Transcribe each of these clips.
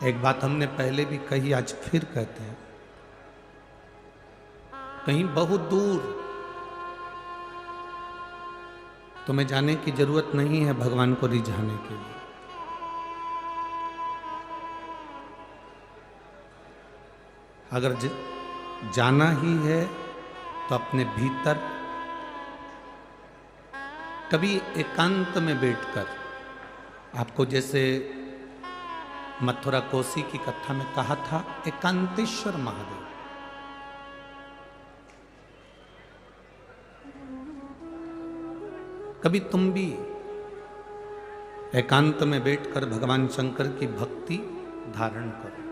एक बात हमने पहले भी कही, आज फिर कहते हैं, कहीं बहुत दूर तुम्हें जाने की जरूरत नहीं है भगवान को रिझाने के लिए। अगर जाना ही है तो अपने भीतर कभी एकांत में बैठकर, आपको जैसे मथुरा कोसी की कथा में कहा था, एकांतेश्वर महादेव। कभी तुम भी एकांत में बैठकर भगवान शंकर की भक्ति धारण करो।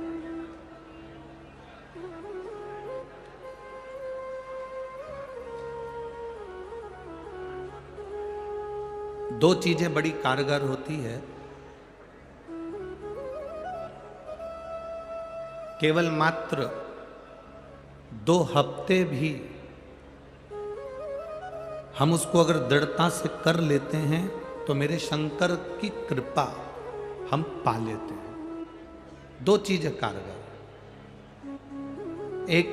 दो चीजें बड़ी कारगर होती है। केवल मात्र 2 हफ्ते भी हम उसको अगर दृढ़ता से कर लेते हैं तो मेरे शंकर की कृपा हम पा लेते हैं। 2 चीजें कारगर, एक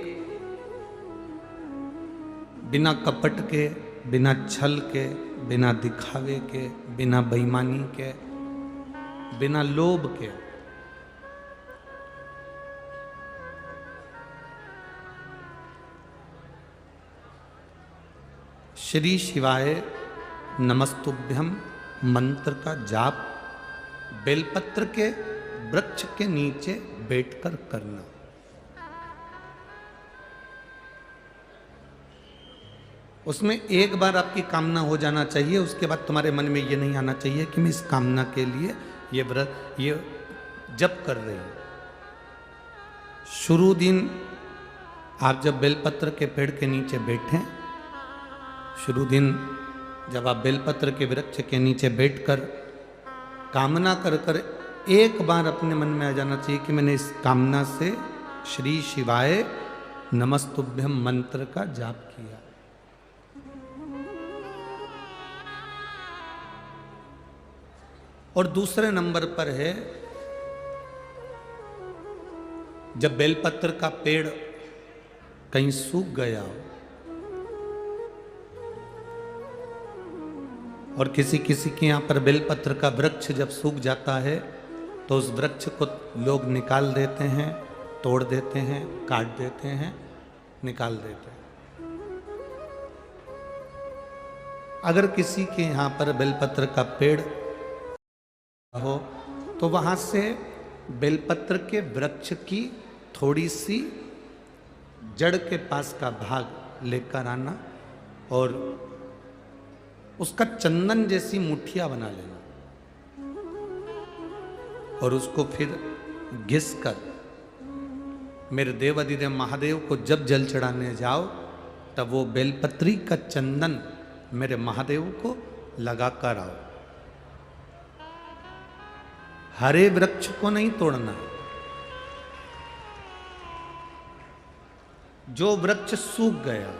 बिना कपट के, बिना छल के, बिना दिखावे के, बिना बेईमानी के, बिना लोभ के श्री शिवाय नमस्तुभ्यम मंत्र का जाप बेलपत्र के वृक्ष के नीचे बैठकर करना। उसमें एक बार आपकी कामना हो जाना चाहिए, उसके बाद तुम्हारे मन में ये नहीं आना चाहिए कि मैं इस कामना के लिए ये व्रत, ये जप कर रही हूं। शुरू दिन आप जब बेलपत्र के पेड़ के नीचे बैठें, शुरू दिन जब आप बेलपत्र के वृक्ष के नीचे बैठकर कामना कर कर एक बार अपने मन में आ जाना चाहिए कि मैंने इस कामना से श्री शिवाय नमस्तुभ्यम मंत्र का जाप किया। और दूसरे नंबर पर है, जब बेलपत्र का पेड़ कहीं सूख गया हो और किसी किसी के यहाँ पर बेलपत्र का वृक्ष जब सूख जाता है तो उस वृक्ष को लोग निकाल देते हैं, तोड़ देते हैं, काट देते हैं, निकाल देते हैं। अगर किसी के यहाँ पर बेलपत्र का पेड़ हो तो वहां से बेलपत्र के वृक्ष की थोड़ी सी जड़ के पास का भाग लेकर आना और उसका चंदन जैसी मुठिया बना लेना और उसको फिर घिस कर मेरे देवाधिदेव महादेव को जब जल चढ़ाने जाओ तब वो बेलपत्री का चंदन मेरे महादेव को लगा कर आओ। हरे वृक्ष को नहीं तोड़ना। जो वृक्ष सूख गया,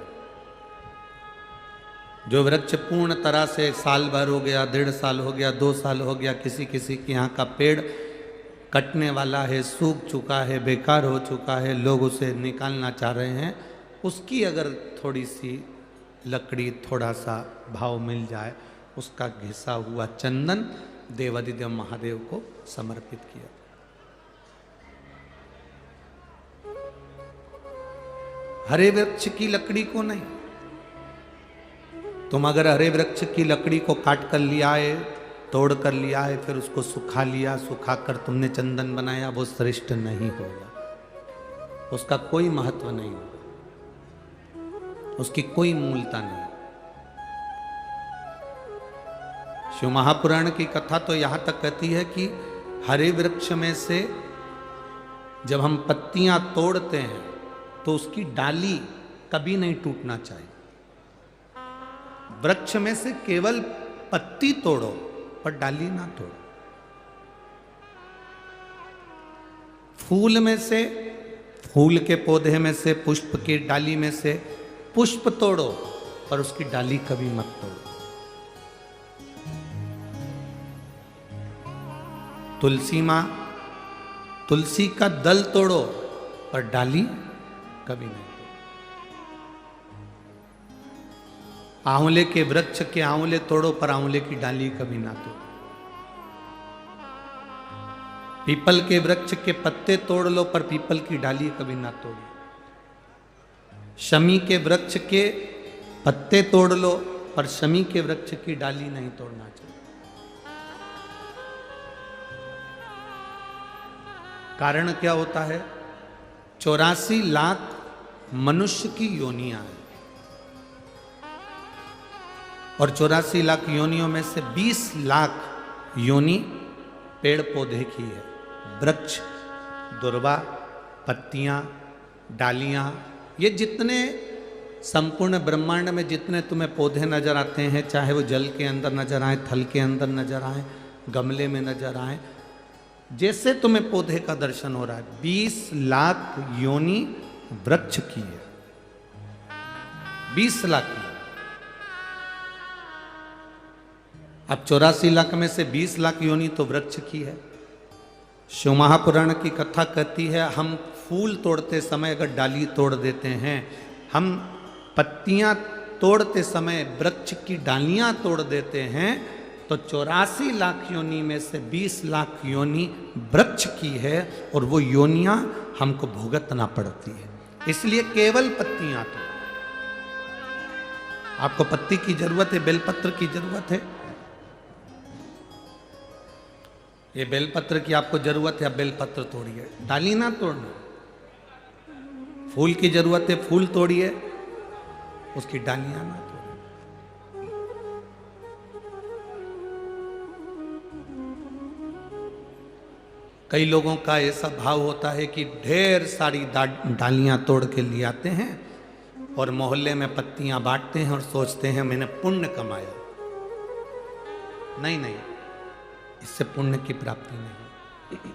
जो वृक्ष पूर्ण तरह से साल भर हो गया, 1.5 साल हो गया, 2 साल हो गया, किसी किसी के यहाँ का पेड़ कटने वाला है, सूख चुका है, बेकार हो चुका है, लोग उसे निकालना चाह रहे हैं, उसकी अगर थोड़ी सी लकड़ी, थोड़ा सा भाव मिल जाए, उसका घिसा हुआ चंदन देवाधिदेव महादेव को समर्पित किया। हरे वृक्ष की लकड़ी को नहीं। तुम अगर हरे वृक्ष की लकड़ी को काट कर लिया है, तोड़ कर लिया है, फिर उसको सुखा लिया, सुखाकर तुमने चंदन बनाया, वो श्रेष्ठ नहीं होगा, उसका कोई महत्व नहीं होगा, उसकी कोई मूलता नहीं। शिव महापुराण की कथा तो यहां तक कहती है कि हरे वृक्ष में से जब हम पत्तियां तोड़ते हैं तो उसकी डाली कभी नहीं टूटना चाहिए। वृक्ष में से केवल पत्ती तोड़ो पर डाली ना तोड़ो। फूल में से, फूल के पौधे में से, पुष्प की डाली में से पुष्प तोड़ो पर उसकी डाली कभी मत तोड़ो। तुलसी माँ तुलसी का दल तोड़ो पर डाली कभी नहीं। आंवले के वृक्ष के आंवले तोड़ो पर आंवले की डाली कभी ना तोड़ो। पीपल के वृक्ष के पत्ते तोड़ लो पर पीपल की डाली कभी ना तोड़ो। शमी के वृक्ष के पत्ते तोड़ लो पर शमी के वृक्ष की डाली नहीं तोड़ना चाहिए। कारण क्या होता है? 84 लाख मनुष्य की योनियां हैं और 84 लाख योनियों में से 20 लाख योनि पेड़ पौधे की है। वृक्ष, दुर्वा, पत्तियां, डालियां, ये जितने संपूर्ण ब्रह्मांड में जितने तुम्हें पौधे नजर आते हैं, चाहे वो जल के अंदर नजर आए, थल के अंदर नजर आए, गमले में नजर आए, जैसे तुम्हें पौधे का दर्शन हो रहा है, 20 लाख योनि वृक्ष की है। 20 लाख की। अब 84 लाख में से 20 लाख योनि तो वृक्ष की है। शिव महापुराण की कथा कहती है, हम फूल तोड़ते समय अगर डाली तोड़ देते हैं, हम पत्तियां तोड़ते समय वृक्ष की डालियां तोड़ देते हैं, तो 84 लाख योनि में से 20 लाख योनि वृक्ष की है और वो योनियां हमको भुगतना पड़ती है। इसलिए केवल पत्तियां तो आपको पत्ती की जरूरत है, बेलपत्र की जरूरत है। ये बेलपत्र की आपको जरूरत है, अब बेलपत्र तोड़िए, डाली ना तोड़ना। फूल की जरूरत है, फूल तोड़िए, उसकी डालियां ना तोड़िए। कई लोगों का ऐसा भाव होता है कि ढेर सारी डालियां तोड़ के ले आते हैं और मोहल्ले में पत्तियां बांटते हैं और सोचते हैं मैंने पुण्य कमाया। नहीं नहीं, इससे पुण्य की प्राप्ति नहीं।